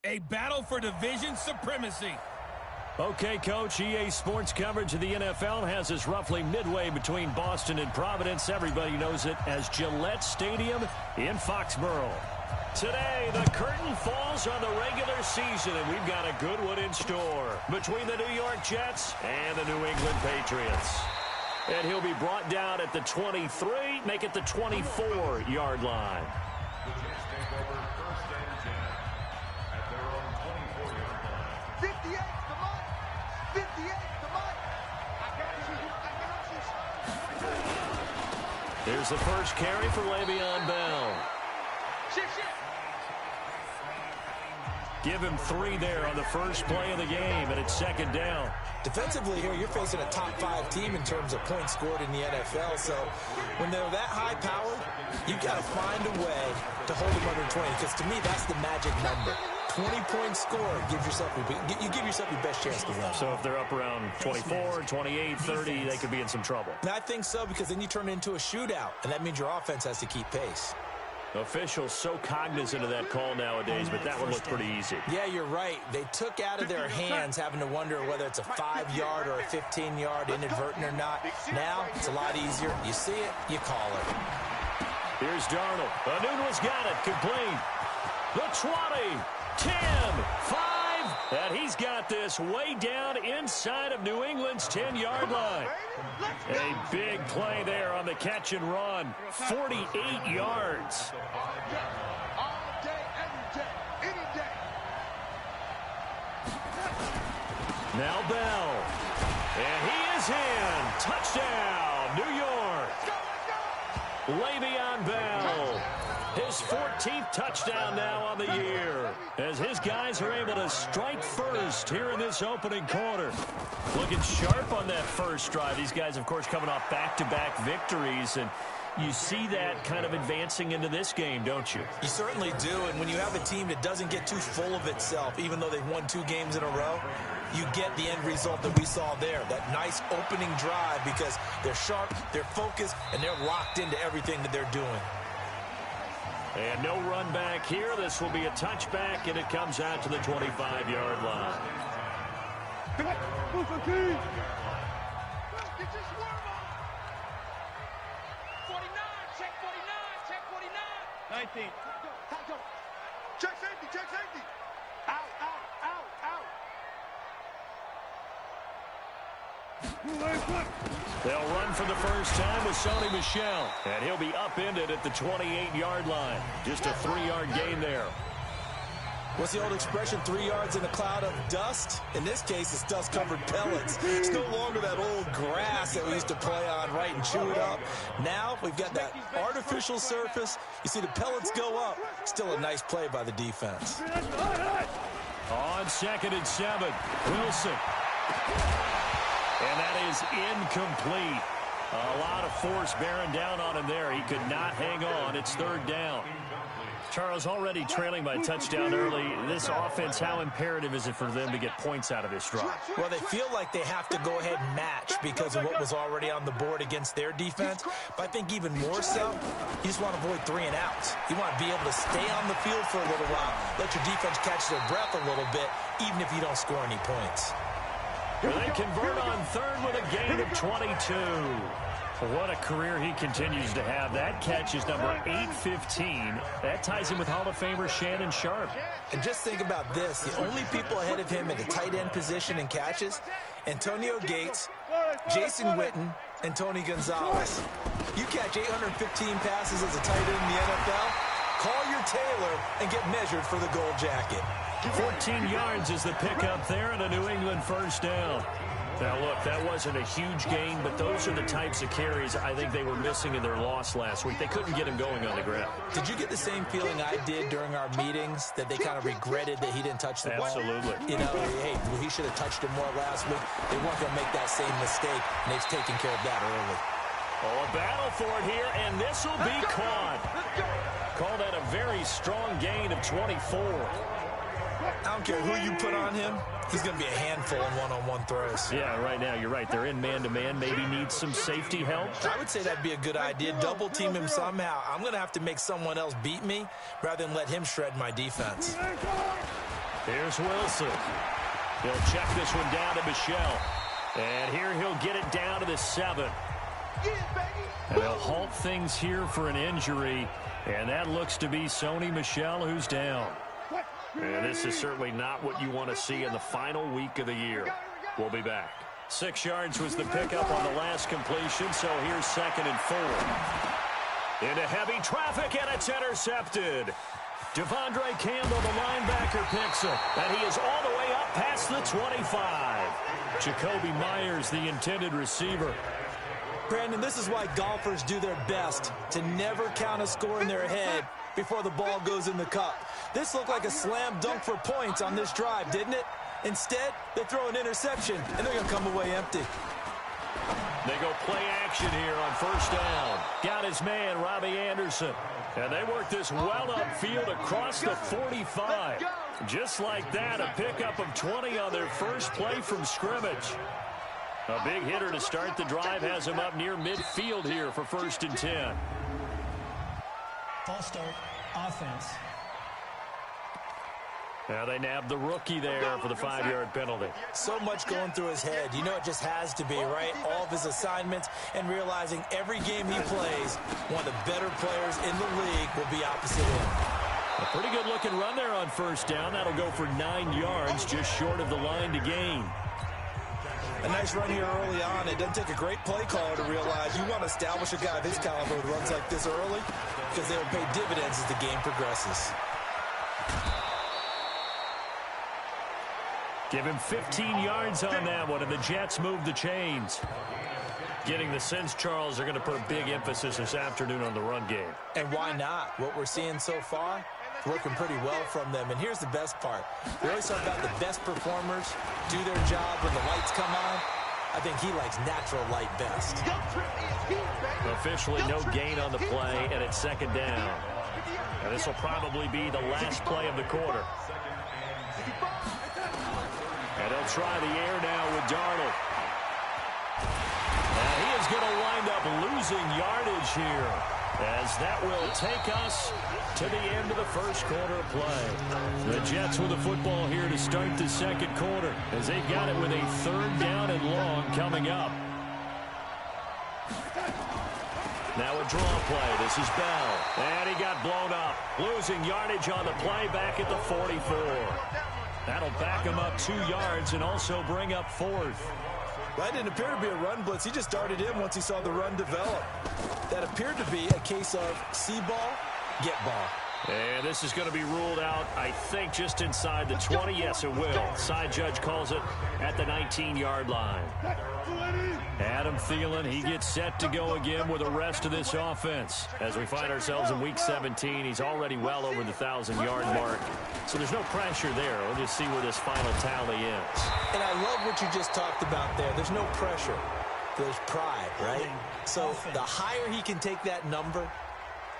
A battle for division supremacy. Okay, Coach, EA Sports coverage of the NFL has us roughly midway between Boston and Providence. Everybody knows it as Gillette Stadium in Foxborough. Today, the curtain falls on the regular season, and we've got a good one in store between the New York Jets and the New England Patriots. And he'll be brought down at the 23, make it the 24-yard line. The Jets take over 1st and 10 at their own 24-yard line. 58 to Mike. 58 to Mike. I got you. There's the first carry for Le'Veon Bell. Give him 3 there on the first play of the game, and it's 2nd down. Defensively here, you're facing a top 5 team in terms of points scored in the NFL. So when they're that high-powered, you've got to find a way to hold them under 20. Because to me, that's the magic number. 20 points scored, you give yourself your best chance to win. So if they're up around 24, 28, 30, they could be in some trouble. And I think so, because then you turn it into a shootout, and that means your offense has to keep pace. Officials so cognizant of that call nowadays, but that one looked pretty easy. Yeah, you're right. They took out of their hands having to wonder whether it's a 5-yard or a 15-yard, inadvertent or not. Now, it's a lot easier. You see it, you call it. Here's Darnold. Anuno's got it. Complete. The 20, 10, 5. And he's got this way down inside of New England's 10-yard line. A big play there on the catch and run. 48 yards. All day, every day, any day. Now Bell. And he is in. Touchdown, New York. Le'Veon Bell. His 14th touchdown now on the year, as his guys are able to strike first here in this opening quarter. Looking sharp on that first drive. These guys, of course, coming off back-to-back victories, and you see that kind of advancing into this game, don't you? You certainly do, and when you have a team that doesn't get too full of itself, even though they've won 2 games in a row, you get the end result that we saw there, that nice opening drive, because they're sharp, they're focused, and they're locked into everything that they're doing. And no run back here. This will be a touchback, and it comes out to the 25-yard line. Get your swerve on. 49, check 49, check 49. 19. Check safety, check safety. Out, out, out, out. They'll run for the first time with Sony Michel. And he'll be upended at the 28-yard line. Just a 3-yard gain there. What's the old expression, 3 yards in a cloud of dust? In this case, it's dust-covered pellets. It's no longer that old grass that we used to play on, right, and chew it up. Now we've got that artificial surface. You see the pellets go up. Still a nice play by the defense. On 2nd and 7, Wilson. And that is incomplete. A lot of force bearing down on him there. He could not hang on. It's 3rd down. Charles, already trailing by a touchdown early. This offense, how imperative is it for them to get points out of this drive? Well, they feel like they have to go ahead and match because of what was already on the board against their defense. But I think even more so, you just want to avoid 3 and outs. You want to be able to stay on the field for a little while, let your defense catch their breath a little bit, even if you don't score any points. Well, they convert on 3rd with a gain of 22. What a career he continues to have. That catch is number 815. That ties him with Hall of Famer Shannon Sharp. And just think about this. The only people ahead of him at the tight end position in catches, Antonio Gates, Jason Witten, and Tony Gonzalez. You catch 815 passes as a tight end in the NFL, call your tailor and get measured for the gold jacket. 14 yards is the pickup there and a New England first down. Now, look, that wasn't a huge gain, but those are the types of carries I think they were missing in their loss last week. They couldn't get him going on the ground. Did you get the same feeling I did during our meetings, that they kind of regretted that he didn't touch the ball? Absolutely. You know, hey, he should have touched him more last week. They weren't going to make that same mistake, and they've taken care of that early. Oh, a battle for it here, and this will be caught. Call that a very strong gain of 24. I don't care who you put on him. He's going to be a handful in one-on-one throws. Yeah, right now, you're right. They're in man-to-man. Maybe needs some safety help. I would say that'd be a good idea. Double-team him somehow. I'm going to have to make someone else beat me rather than let him shred my defense. Here's Wilson. He'll check this one down to Michelle. And here he'll get it down to the 7. And they'll halt things here for an injury. And that looks to be Sony Michel, who's down. And this is certainly not what you want to see in the final week of the year. We'll be back. 6 yards was the pickup on the last completion, so here's 2nd and 4. Into heavy traffic, and it's intercepted. Devondre Campbell, the linebacker, picks it. And he is all the way up past the 25. Jacoby Myers, the intended receiver. Brandon, this is why golfers do their best to never count a score in their head before the ball goes in the cup. This looked like a slam dunk for points on this drive, didn't it? Instead, they throw an interception, and they're going to come away empty. They go play action here on 1st down. Got his man, Robbie Anderson. And they work this well upfield across the 45. Just like that, a pickup of 20 on their first play from scrimmage. A big hitter to start the drive has him up near midfield here for 1st and 10. False start, offense. Now they nabbed the rookie there for the 5-yard penalty. So much going through his head. You know it just has to be, right? All of his assignments and realizing every game he plays, one of the better players in the league will be opposite him. A pretty good-looking run there on 1st down. That'll go for 9 yards, just short of the line to gain. A nice run here early on. It doesn't take a great play caller to realize you want to establish a guy of his caliber who runs like this early because they will pay dividends as the game progresses. Give him 15 yards on that one, and the Jets move the chains. Getting the sense, Charles, they're going to put a big emphasis this afternoon on the run game. And why not? What we're seeing so far, working pretty well from them. And here's the best part. We always talk about the best performers do their job when the lights come on. I think he likes natural light best. Officially no gain on the play, and it's 2nd down. And this will probably be the last play of the quarter. And they'll try the air now with Darnold. And he is going to wind up losing yardage here, as that will take us to the end of the first quarter of play. The Jets with the football here to start the 2nd quarter, as they've got it with a 3rd down and long coming up. Now a draw play. This is Bell. And he got blown up. Losing yardage on the play back at the 44. That'll back him up 2 yards and also bring up 4th. That didn't appear to be a run blitz. He just darted in once he saw the run develop. That appeared to be a case of see ball, get ball. And this is going to be ruled out, I think, just inside the 20. Yes, it will. Side judge calls it at the 19-yard line. Adam Thielen, he gets set to go again with the rest of this offense. As we find ourselves in Week 17, he's already well over the 1,000-yard mark. So there's no pressure there. We'll just see where this final tally ends. And I love what you just talked about there. There's no pressure. There's pride, right? So the higher he can take that number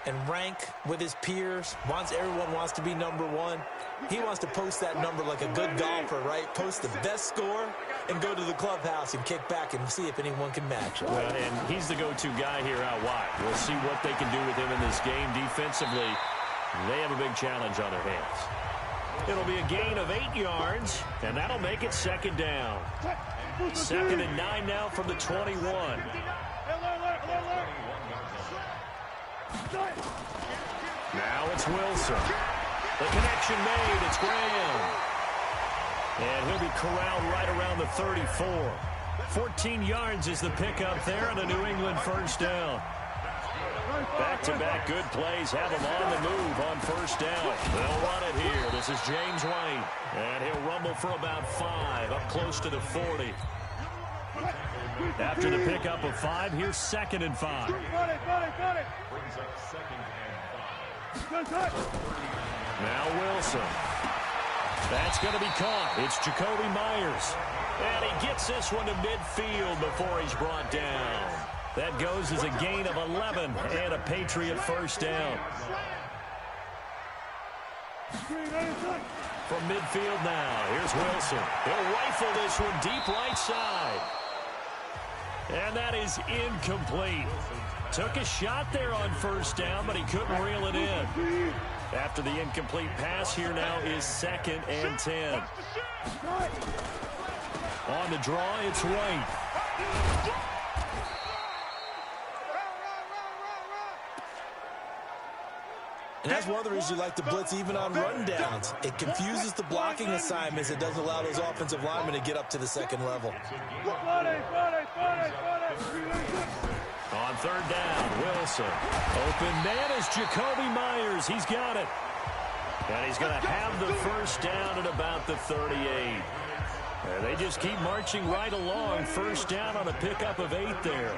and rank with his peers, everyone wants to be number 1. He wants to post that number like a good golfer, right? Post the best score and go to the clubhouse and kick back and see if anyone can match it. Well, and he's the go-to guy here out wide. We'll see what they can do with him in this game defensively. They have a big challenge on their hands. It'll be a gain of 8 yards, and that'll make it 2nd down. 2nd and 9 now from the 21. Now it's Wilson. The connection made. It's Graham. And he'll be corralled right around the 34. 14 yards is the pickup there on a New England 1st down. Back-to-back good plays have him on the move on 1st down. They'll run it here. This is James White. And he'll rumble for about 5, up close to the 40. After the pickup of 5, here's 2nd and 5. Now Wilson. That's going to be caught. It's Jacoby Myers. And he gets this one to midfield before he's brought down. That goes as a gain of 11 and a Patriot 1st down. From midfield now, here's Wilson. He'll rifle this one deep right side. And that is incomplete. Took a shot there on first down, but he couldn't reel it in. After the incomplete pass, here now is 2nd and 10. On the draw, it's White. And that's one of the reasons you like to blitz even on rundowns. It confuses the blocking assignments. It doesn't allow those offensive linemen to get up to the second level. On 3rd down, Wilson. Open man is Jacoby Myers. He's got it. And he's going to have the first down at about the 38. And they just keep marching right along. First down on a pickup of 8 there.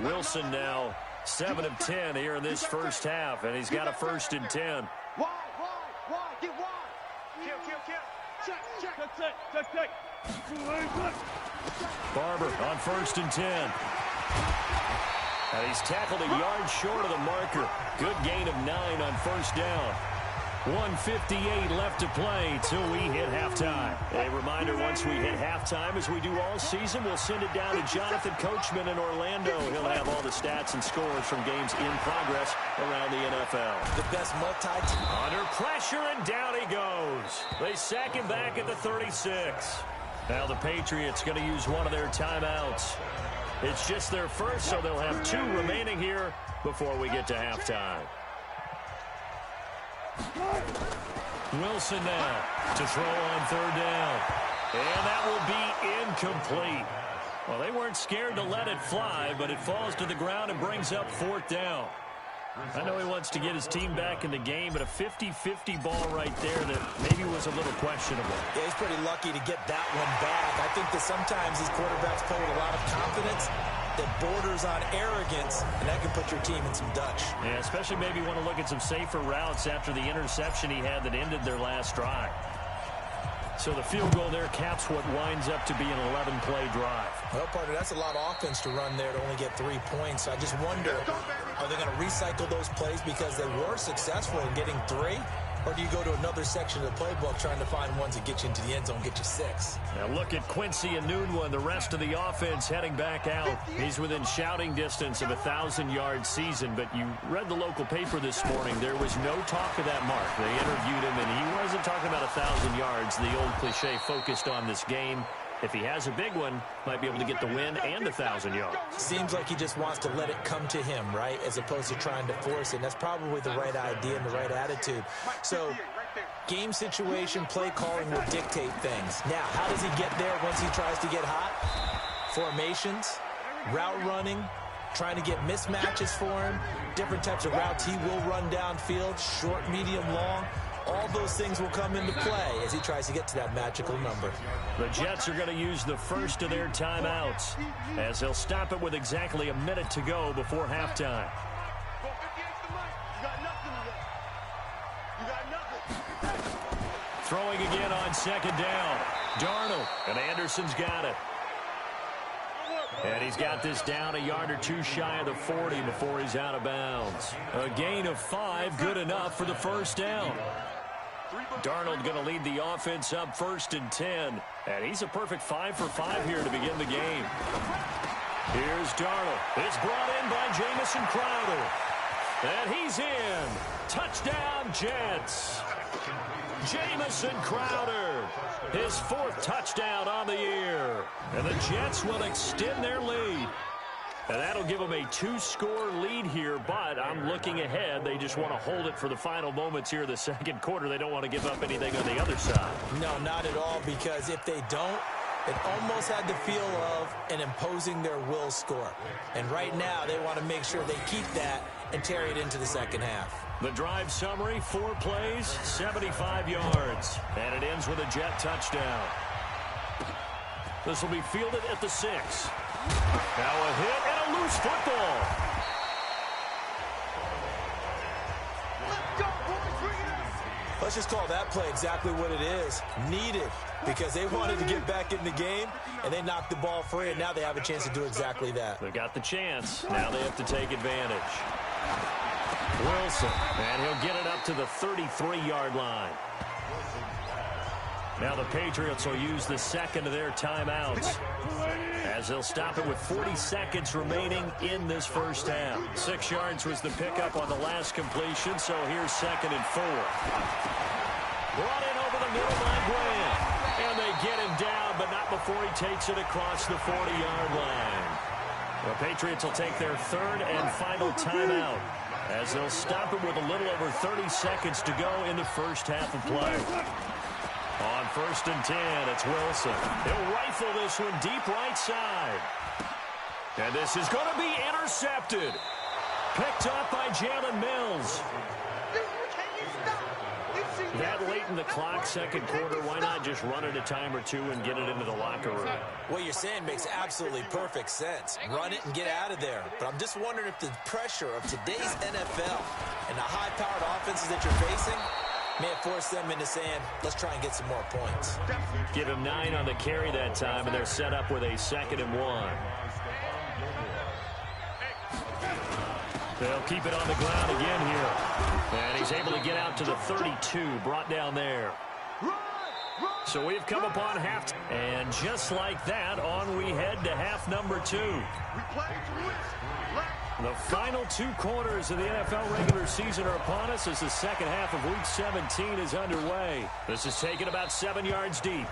Wilson now 7 of 10 here in this first half, and he's got a 1st and 10. Wide, get wide. Kill. Check. Barber on 1st and 10. And he's tackled a yard short of the marker. Good gain of 9 on first down. 1:58 left to play till we hit halftime. A reminder, once we hit halftime, as we do all season, we'll send it down to Jonathan Coachman in Orlando. He'll have all the stats and scores from games in progress around the NFL. The best multi-team. Under pressure, and down he goes. They sack him back at the 36. Now the Patriots going to use one of their timeouts. It's just their first, so they'll have 2 remaining here before we get to halftime. Wilson now to throw on 3rd down. And that will be incomplete. Well, they weren't scared to let it fly, but it falls to the ground and brings up 4th down. I know he wants to get his team back in the game, but a 50-50 ball right there that maybe was a little questionable. Yeah, he's pretty lucky to get that one back. I think that sometimes these quarterbacks play with a lot of confidence that borders on arrogance, and that can put your team in some Dutch. Yeah, especially maybe want to look at some safer routes after the interception he had that ended their last drive. So the field goal there caps what winds up to be an 11-play drive. Well, partner, that's a lot of offense to run there to only get 3 points. I just wonder, are they going to recycle those plays because they were successful in getting 3? Or do you go to another section of the playbook trying to find ones that get you into the end zone, get you 6? Now look at Quincy Enunwa, the rest of the offense heading back out. He's within shouting distance of a 1,000-yard season, but you read the local paper this morning. There was no talk of that mark. They interviewed him, and he wasn't talking about 1,000 yards. The old cliche focused on this game. If he has a big one, might be able to get the win and 1,000 yards. Seems like he just wants to let it come to him, right, as opposed to trying to force it. And that's probably the right idea and the right attitude. So game situation, play calling will dictate things. Now, how does he get there once he tries to get hot? Formations, route running, trying to get mismatches for him, different types of routes he will run downfield, short, medium, long. All those things will come into play as he tries to get to that magical number. The Jets are going to use the first of their timeouts as they'll stop it with exactly a minute to go before halftime. Throwing again on 2nd down. Darnold, and Anderson's got it. And he's got this down a yard or 2 shy of the 40 before he's out of bounds. A gain of 5, good enough for the first down. Darnold going to lead the offense up 1st and 10. And he's a perfect 5 for 5 here to begin the game. Here's Darnold. It's brought in by Jamison Crowder. And he's in. Touchdown, Jets. Jamison Crowder, his 4th touchdown on the year. And the Jets will extend their lead. And that'll give them a 2-score lead here, but I'm looking ahead. They just want to hold it for the final moments here of the 2nd quarter. They don't want to give up anything on the other side. No, not at all, because if they don't, it almost had the feel of an imposing their will score. And right now, they want to make sure they keep that and carry it into the 2nd half. The drive summary, 4 plays, 75 yards. And it ends with a Jet touchdown. This will be fielded at the 6. Now a hit and a loose football. Let's just call that play exactly what it is. Needed, because they wanted to get back in the game, and they knocked the ball free, and now they have a chance to do exactly that. They got the chance. Now they have to take advantage. Wilson, and he'll get it up to the 33-yard line. Now the Patriots will use the 2nd of their timeouts as as they'll stop it with 40 seconds remaining in this first half. 6 yards was the pickup on the last completion, so here's 2nd and 4. Brought in over the middle by Grant. And they get him down, but not before he takes it across the 40-yard line. The Patriots will take their 3rd and final timeout, as they'll stop it with a little over 30 seconds to go in the first half of play. On 1st and 10, it's Wilson. He'll rifle this one deep right side. And this is going to be intercepted. Picked up by Jalen Mills. That late in the clock, 2nd quarter, why not just run it a time or two and get it into the locker room? What you're saying makes absolutely perfect sense. Run it and get out of there. But I'm just wondering if the pressure of today's NFL and the high-powered offenses that you're facing may have forced them into saying, let's try and get some more points. Give him 9 on the carry that time, and they're set up with a 2nd and 1. They'll keep it on the ground again here. And he's able to get out to the 32, brought down there. So we've come upon half. And just like that, on we head to half number 2. The final 2 quarters of the NFL regular season are upon us as the second half of Week 17 is underway. This is taken about 7 yards deep.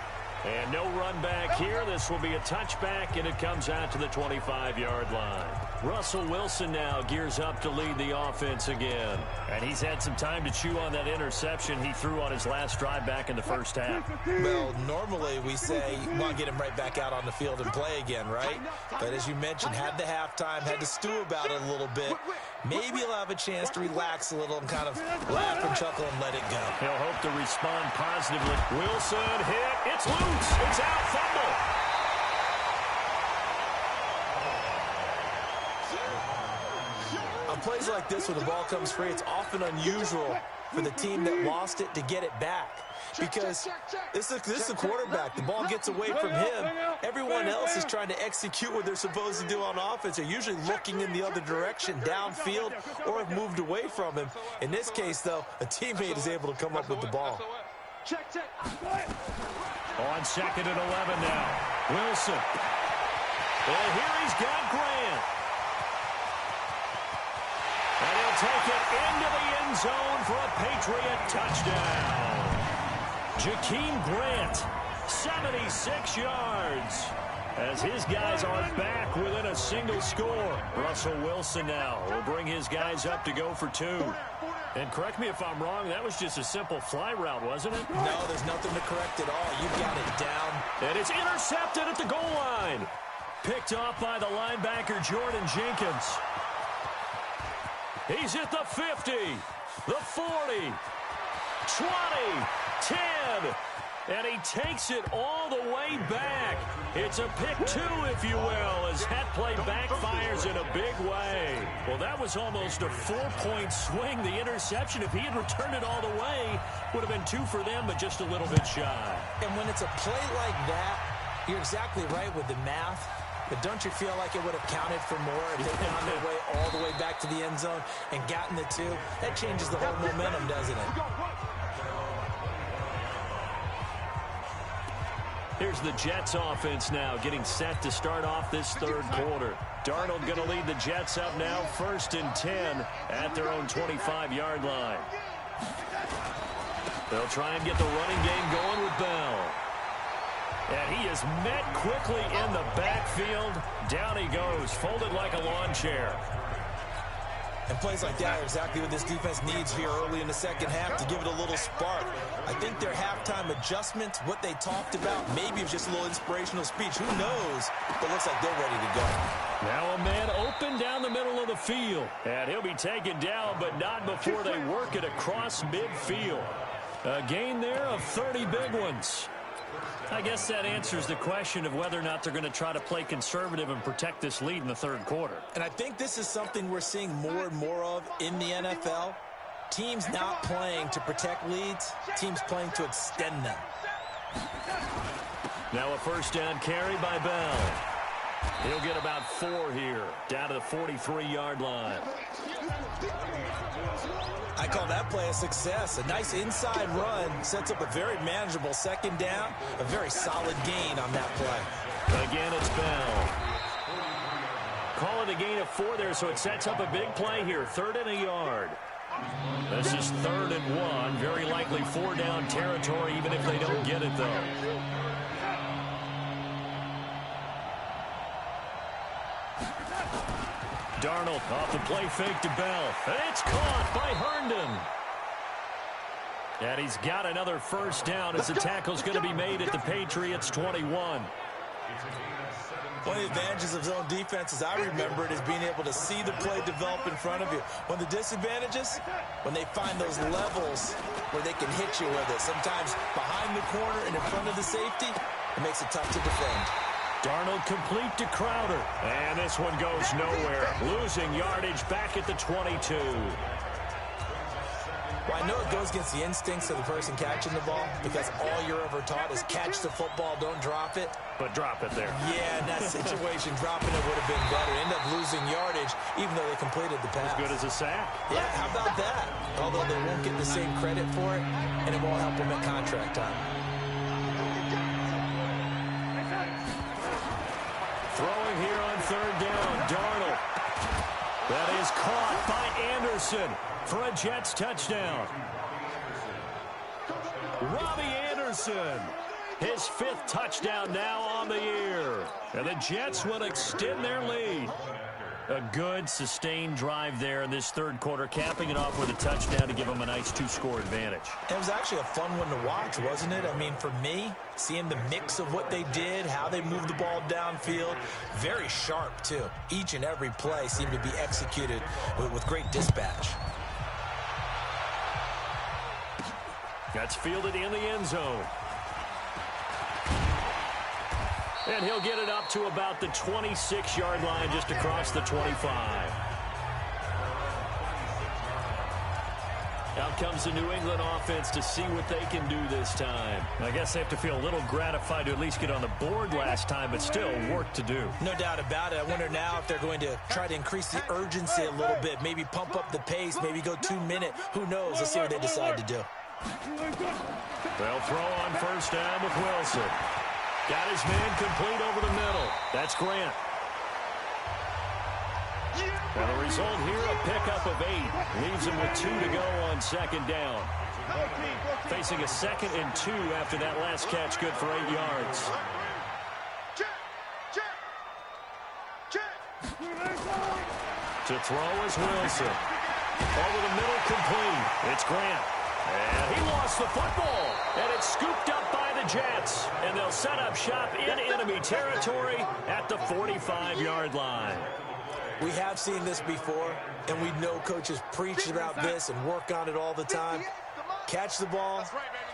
And no run back here. This will be a touchback, and it comes out to the 25-yard line. Russell Wilson now gears up to lead the offense again. And he's had some time to chew on that interception he threw on his last drive back in the first half. Well, normally we say, you want to get him right back out on the field and play again, right? But as you mentioned, had the halftime, had to stew about it a little bit. Maybe he'll have a chance to relax a little and kind of laugh and chuckle and let it go. He'll hope to respond positively. Wilson hit. It's loose. It's out. Fumble. On plays like this where the ball comes free, it's often unusual for the team that lost it to get it back. Because this is the quarterback. The ball gets away from him. Everyone else is trying to execute what they're supposed to do on offense. They're usually looking in the other direction, downfield, or have moved away from him. In this case, though, a teammate is able to come up with the ball. On 2nd and 11 now. Wilson. Well, here he's got Grant. And he'll take it into the end zone for a Patriot touchdown. Jakeem Grant, 76 yards, as his guys are back within a single score. Russell Wilson now will bring his guys up to go for 2. And correct me if I'm wrong, that was just a simple fly route, wasn't it? No, there's nothing to correct at all. You've got it down. And it's intercepted at the goal line. Picked off by the linebacker, Jordan Jenkins. He's at the 50, the 40, 20, 10, and he takes it all the way back. It's a pick 2, if you will, as that play backfires in a big way. Well, that was almost a 4-point swing. The interception, if he had returned it all the way, would have been 2 for them, but just a little bit shy. And when it's a play like that, you're exactly right with the math. But don't you feel like it would have counted for more if they found their way all the way back to the end zone and gotten the 2? That changes the whole momentum, doesn't it? Here's the Jets offense now getting set to start off this 3rd quarter. Darnold going to lead the Jets up now, 1st and 10 at their own 25-yard line. They'll try and get the running game going with Bell. And he is met quickly in the backfield. Down he goes, folded like a lawn chair. And plays like that are exactly what this defense needs here early in the second half to give it a little spark. I think their halftime adjustments, what they talked about, maybe it was just a little inspirational speech. Who knows? But it looks like they're ready to go. Now a man open down the middle of the field. And he'll be taken down, but not before they work it across midfield. A gain there of 30 big ones. I guess that answers the question of whether or not they're going to try to play conservative and protect this lead in the 3rd quarter. And I think this is something we're seeing more and more of in the NFL. Teams not playing to protect leads, teams playing to extend them. Now a 1st down carry by Bell. He'll get about 4 here, down to the 43-yard line. I call that play a success. A nice inside run sets up a very manageable 2nd down. A very solid gain on that play. Again, it's Bell. Call it a gain of 4 there, so it sets up a big play here. 3rd and a yard. This is 3rd and 1. Very likely 4 down territory, even if they don't get it, though. Darnold off the play fake to Bell. And it's caught by Herndon. And he's got another first down as the tackle's going to be made at the Patriots' 21. One of the advantages of zone defense, as I remember it, is being able to see the play develop in front of you. One of the disadvantages, when they find those levels where they can hit you with it. Sometimes behind the corner and in front of the safety, it makes it tough to defend. Darnold complete to Crowder. And this one goes nowhere. Losing yardage back at the 22. Well, I know it goes against the instincts of the person catching the ball because all you're ever taught is catch the football, don't drop it. But drop it there. Yeah, in that situation, dropping it would have been better. End up losing yardage, even though they completed the pass. As good as a sack. Yeah, how about that? Although they won't get the same credit for it, and it won't help them at contract time. Throwing here on 3rd down, Darnold. That is caught by Anderson for a Jets touchdown. Robbie Anderson, his 5th touchdown now on the year. And the Jets will extend their lead. A good, sustained drive there in this 3rd quarter, capping it off with a touchdown to give them a nice 2-score advantage. It was actually a fun one to watch, wasn't it? I mean, for me, seeing the mix of what they did, how they moved the ball downfield, very sharp, too. Each and every play seemed to be executed with great dispatch. That's fielded in the end zone. And he'll get it up to about the 26-yard line, just across the 25. Out comes the New England offense to see what they can do this time. I guess they have to feel a little gratified to at least get on the board last time, but still work to do. No doubt about it. I wonder now if they're going to try to increase the urgency a little bit, maybe pump up the pace, maybe go 2-minute. Who knows? Let's see what they decide to do. They'll throw on 1st down with Wilson. Got his man complete over the middle. That's Grant. And the result here, a pickup of 8. Leaves him with 2 to go on 2nd down. Facing a 2nd and 2 after that last catch, good for 8 yards. To throw is Wilson. Over the middle, complete. It's Grant. And he lost the football. And it's scooped up by the Jets. And they'll set up shop in enemy territory at the 45-yard line. We have seen this before, and we know coaches preach about this and work on it all the time. Catch the ball.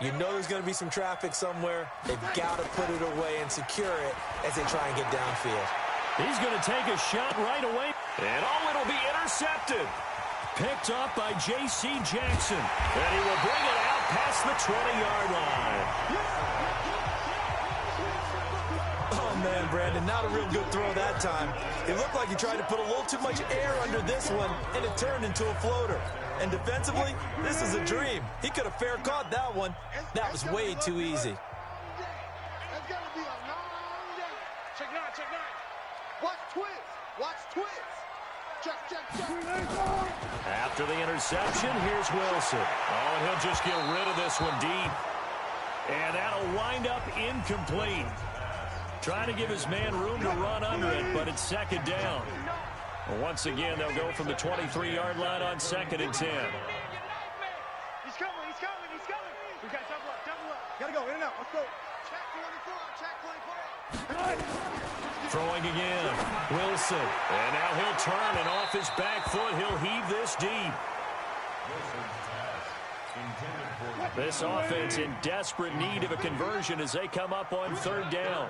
You know there's going to be some traffic somewhere. They've got to put it away and secure it as they try and get downfield. He's going to take a shot right away. And it'll be intercepted. Picked up by J.C. Jackson. And he will bring it out past the 20-yard line. Oh, man, Brandon, not a real good throw that time. It looked like he tried to put a little too much air under this one, and it turned into a floater. And defensively, this is a dream. He could have fair caught that one. That was way too easy. It's going to be a long day. Check 9, check 9. Watch twist. Watch twist. Check, check, check. After the interception, here's Wilson. Oh, and he'll just get rid of this one deep. And that'll wind up incomplete. Trying to give his man room to run under it, but it's 2nd down. Well, once again, they'll go from the 23-yard line on 2nd and 10. He's coming, he's coming, he's coming. We got double up, double up. Gotta go, in and out, let's go. Check 24, check 24. Throwing again, Wilson. And now he'll turn, and off his back foot, he'll heave this deep. This offense in desperate need of a conversion as they come up on 3rd down.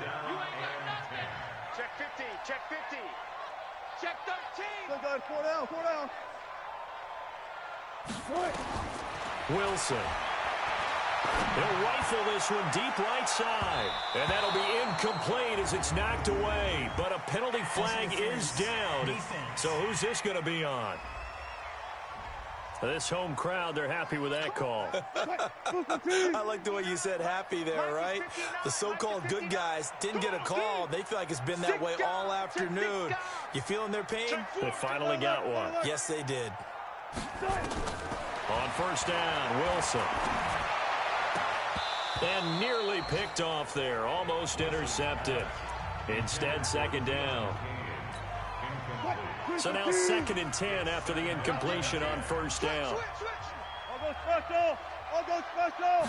Check 50, check 50. Check 13. Go, guys, 4 down, 4 down. Wilson. He'll rifle this one deep right side. And that'll be incomplete as it's knocked away. But a penalty flag is down. So who's this going to be on? This home crowd, they're happy with that call. I like the way you said happy there, right? The so-called good guys didn't get a call. They feel like it's been that way all afternoon. You feeling their pain? They finally got one. Yes, they did. On first down, Wilson. And nearly picked off there. Almost intercepted. Instead, second down. So now 2nd and 10 after the incompletion on first down. I'll go special. I'll go special.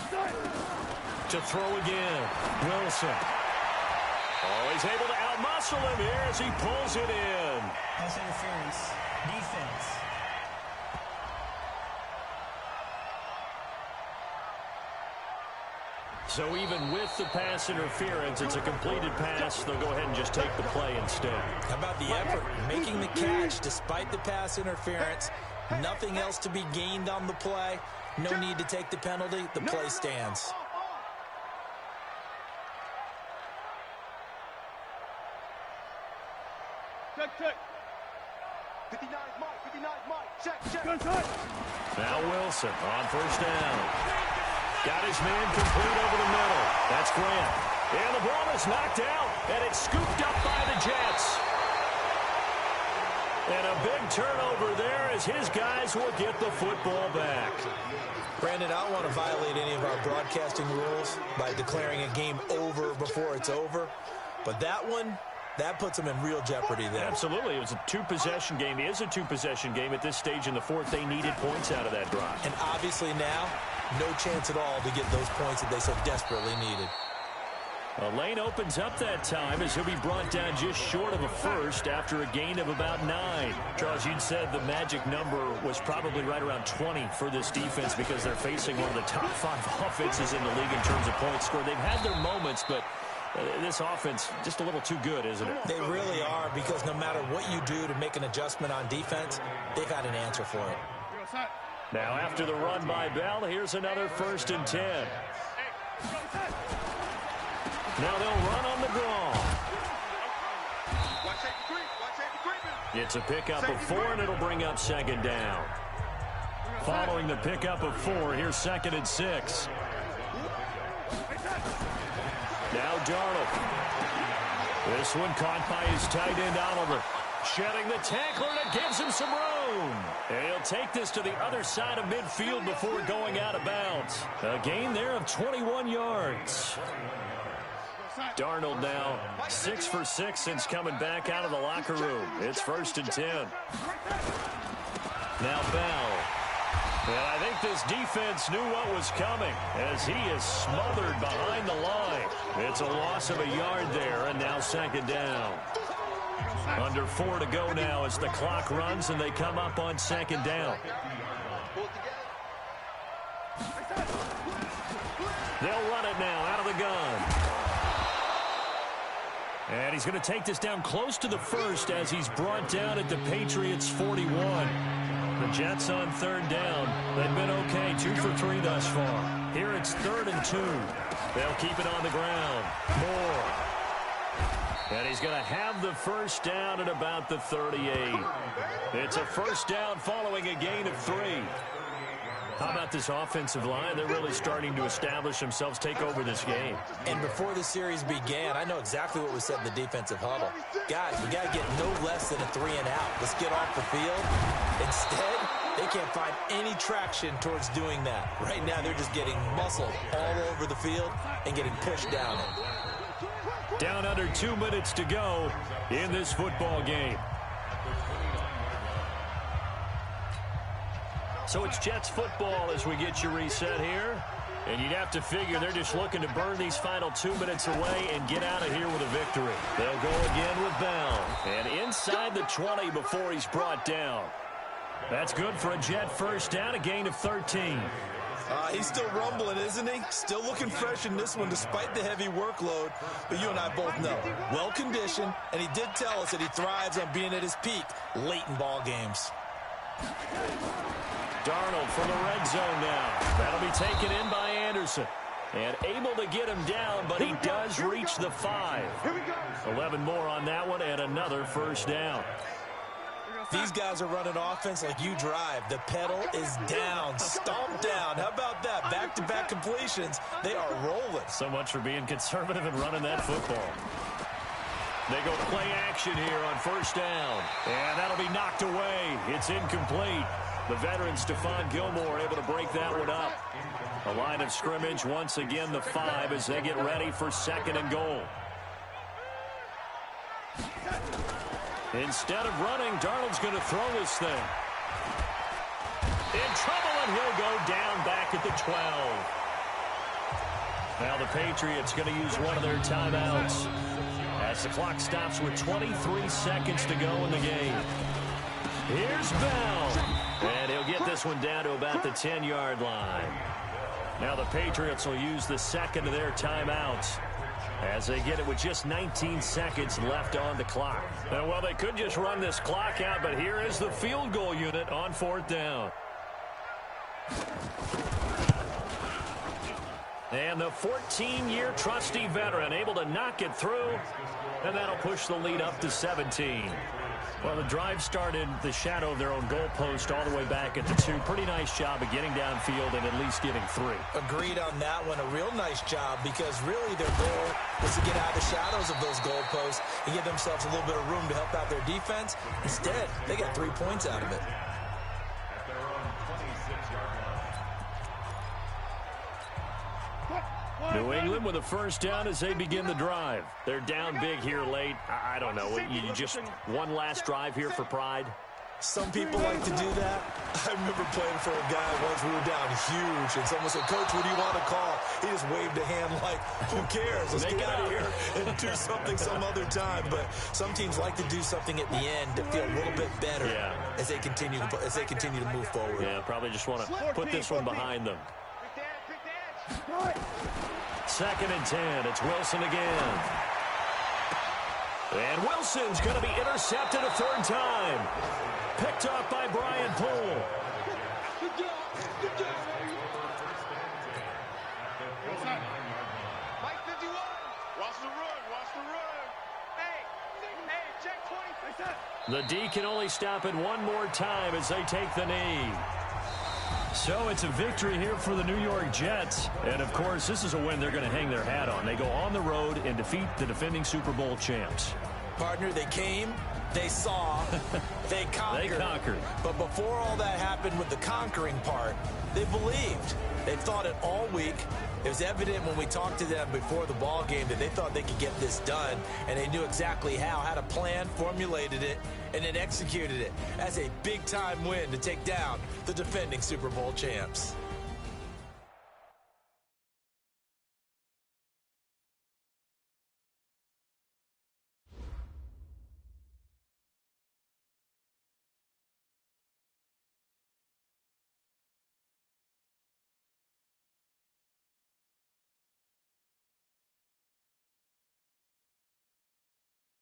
To throw again, Wilson. Oh, he's able to outmuscle him here as he pulls it in. Pass interference. Defense. So even with the pass interference, it's a completed pass. They'll go ahead and just take the play instead. How about the effort? Making the catch despite the pass interference. Nothing else to be gained on the play. No need to take the penalty. The play stands. Check. 59's Mike. 59's Mike. Check. Now Wilson on first down. Got his man complete over the middle. That's Grant. And the ball is knocked out, and it's scooped up by the Jets. And a big turnover there as his guys will get the football back. Brandon, I don't want to violate any of our broadcasting rules by declaring a game over before it's over. But that one, that puts them in real jeopardy there. Absolutely. It was a two-possession game. It is a two-possession game at this stage in the fourth. They needed points out of that drive. And obviously now, no chance at all to get those points that they so desperately needed. A lane opens up that time as he'll be brought down just short of a first after a gain of about 9. Charles, you'd said the magic number was probably right around 20 for this defense because they're facing one of the top 5 offenses in the league in terms of points scored. They've had their moments, but this offense just a little too good, isn't it? They really are, because no matter what you do to make an adjustment on defense, they've had an answer for it. Now after the run by Bell, here's another 1st and 10. Now they'll run on the draw. It's a pickup of 4, and it'll bring up 2nd down. Following the pickup of 4, here's 2nd and 6. Now Darnold. This one caught by his tight end Oliver. Shedding the tackler, and it gives him some room. And he'll take this to the other side of midfield before going out of bounds. A gain there of 21 yards. Darnold now 6 for 6 since coming back out of the locker room. It's 1st and 10. Now Bell. And I think this defense knew what was coming as he is smothered behind the line. It's a loss of a yard there, and now 2nd down. Under 4 to go now as the clock runs and they come up on 2nd down. They'll run it now out of the gun. And he's going to take this down close to the 1st as he's brought down at the Patriots' 41. The Jets on 3rd down. They've been okay, 2 for 3 thus far. Here it's 3rd and 2. They'll keep it on the ground. Moore. And he's going to have the 1st down at about the 38. It's a 1st down following a gain of 3. How about this offensive line? They're really starting to establish themselves, take over this game. And before the series began, I know exactly what was said in the defensive huddle. Guys, we got to get no less than a 3 and out. Let's get off the field. Instead, they can't find any traction towards doing that. Right now, they're just getting muscled all over the field and getting pushed down it. Down under 2 minutes to go in this football game. So it's Jets football as we get you reset here. And you'd have to figure they're just looking to burn these final 2 minutes away and get out of here with a victory. They'll go again with Bell. And inside the 20 before he's brought down. That's good for a Jet 1st down, a gain of 13. He's still rumbling, isn't he? Still looking fresh in this one despite the heavy workload. But you and I both know, well-conditioned, and he did tell us that he thrives on being at his peak late in ball games. Darnold from the red zone now. That'll be taken in by Anderson. And able to get him down, but he does reach the 5. 11 more on that one, and another 1st down. These guys are running offense like you drive. The pedal is down, stomped down. How about that? Back-to-back completions. They are rolling. So much for being conservative and running that football. They go play action here on first down. And that'll be knocked away. It's incomplete. The veteran Stephon Gilmore able to break that one up. A line of scrimmage, once again the 5 as they get ready for 2nd and goal. Instead of running, Darnold's going to throw this thing. In trouble, and he'll go down back at the 12. Now the Patriots going to use one of their timeouts as the clock stops with 23 seconds to go in the game. Here's Bell, and he'll get this one down to about the 10-yard line. Now the Patriots will use the 2nd of their timeouts as they get it with just 19 seconds left on the clock. Now, well, they could just run this clock out, but here is the field goal unit on 4th down. And the 14-year trusty veteran able to knock it through, and that'll push the lead up to 17. Well, the drive started the shadow of their own goalpost all the way back at the 2. Pretty nice job of getting downfield and at least getting 3. Agreed on that one. A real nice job because really their goal was to get out of the shadows of those goalposts and give themselves a little bit of room to help out their defense. Instead, they got 3 points out of it. New England with a first down as they begin the drive. They're down big here late. I don't know. You just one last drive here for pride? Some people like to do that. I remember playing for a guy once. We were down huge, and someone said, "Coach, what do you want to call?" He just waved a hand like, "Who cares? Let's get out of here and do something some other time." But some teams like to do something at the end to feel a little bit better as they continue to move forward. Yeah, probably just want to put this one behind them. 2nd and 10. It's Wilson again. And Wilson's going to be intercepted a 3rd time. Picked off by Brian Poole. Mike 51. Watch the run. Watch the run. Hey, check 20. The D can only stop it one more time as they take the knee. So it's a victory here for the New York Jets. And, of course, this is a win they're going to hang their hat on. They go on the road and defeat the defending Super Bowl champs. Partner, they came, they saw, they conquered. They conquered. But before all that happened with the conquering part, they believed. They thought it all week. It was evident when we talked to them before the ball game that they thought they could get this done, and they knew exactly how, had a plan, formulated it, and then executed it. That's a big-time win to take down the defending Super Bowl champs.